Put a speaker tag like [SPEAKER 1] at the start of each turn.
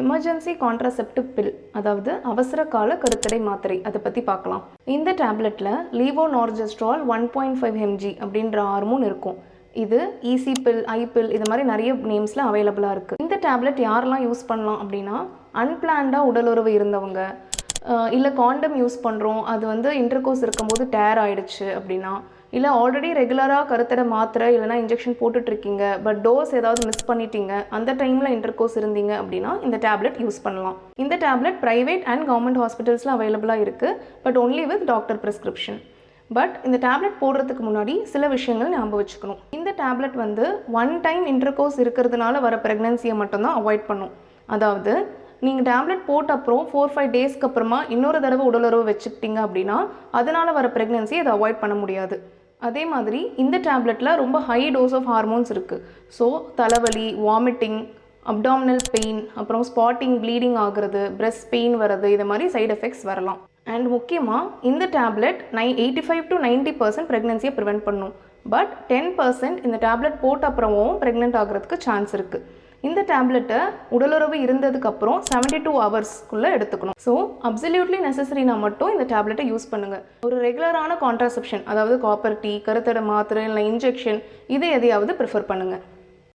[SPEAKER 1] Emergency contraceptive bill, அதாவது அவசர கால கருத்தடை மாத்திரை, அதை பற்றி பார்க்கலாம். இந்த டேப்லெட்டில் லீவோநார்ஜெஸ்ட்ரால் 1.5 mg அப்படின்ற ஹார்மோன் இருக்கும். இது ஈசி பில், ஐ பில், இது மாதிரி நிறைய நேம்ஸில் அவைலபிளாக இருக்குது. இந்த டேப்லெட் யாரெல்லாம் யூஸ் பண்ணலாம் அப்படின்னா, அன்பிளான்டாக உடலுறவு இருந்தவங்க, இல்லை காண்டம் யூஸ் பண்ணுறோம், அது வந்து இன்டர்கோர்ஸ் இருக்கும்போது டேர் ஆகிடுச்சு அப்படின்னா, இல்லை ஆல்ரெடி ரெகுலராக கருத்தடை மாத்திரை இல்லைனா இன்ஜெக்ஷன் போட்டுட்ருக்கீங்க, பட் டோஸ் ஏதாவது மிஸ் பண்ணிட்டீங்க, அந்த டைமில் இன்டர்கோர்ஸ் இருந்தீங்க அப்படின்னா இந்த டேப்லெட் யூஸ் பண்ணலாம். இந்த டேப்லெட் ப்ரைவேட் அண்ட் கவர்மெண்ட் ஹாஸ்பிட்டல்ஸில் அவைலபிளாக இருக்குது, but only with doctor prescription. But இந்த டேப்லெட் போடுறதுக்கு முன்னாடி சில விஷயங்கள் ஞாபகம் வச்சுக்கணும். இந்த டேப்லெட் வந்து ஒன் டைம் இன்டர்கோர்ஸ் இருக்கிறதுனால வர ப்ரெக்னன்சியை மட்டும்தான் அவாய்ட் பண்ணும். அதாவது நீங்கள் டேப்லெட் போட்ட அப்புறம் 4-5 டேஸ்க்கு அப்புறமா இன்னொரு தடவை உடலுறவு வச்சுக்கிட்டீங்க அப்படின்னா அதனால் வர ப்ரெக்னன்சி அதை அவாய்ட் பண்ண முடியாது. அதே மாதிரி இந்த டேப்லெட்டில் ரொம்ப ஹை டோஸ் ஆஃப் ஹார்மோன்ஸ் இருக்குது. ஸோ தலைவலி, வாமிட்டிங், அப்டாமினல் பெயின், அப்புறம் ஸ்பாட்டிங், ப்ளீடிங் ஆகுறது, பிரெஸ்ட் பெயின் வர்றது, இது மாதிரி சைடு எஃபெக்ட்ஸ் வரலாம். அண்ட் முக்கியமாக இந்த டேப்லெட் 85 to 90% ப்ரெக்னன்சியை ப்ரிவெண்ட் பண்ணும். பட் 10% இந்த டேப்லெட் போட்ட அப்புறமும் ப்ரெக்னென்ட் ஆகிறதுக்கு சான்ஸ் இருக்குது. இந்த டேப்லெட்டை உடலுறவு இருந்ததுக்கப்புறம் 72 ஹவர்ஸ்க்குள்ளே எடுத்துக்கணும். ஸோ அப்சல்யூட்லி நெசசரினா மட்டும் இந்த டேப்லெட்டை யூஸ் பண்ணுங்கள். ஒரு ரெகுலரான கான்ட்ராசெப்ஷன், அதாவது காப்பர் டீ, கருத்தடை மாத்திரை இல்லை இன்ஜெக்ஷன், இது எதையாவது ப்ரிஃபர் பண்ணுங்கள்.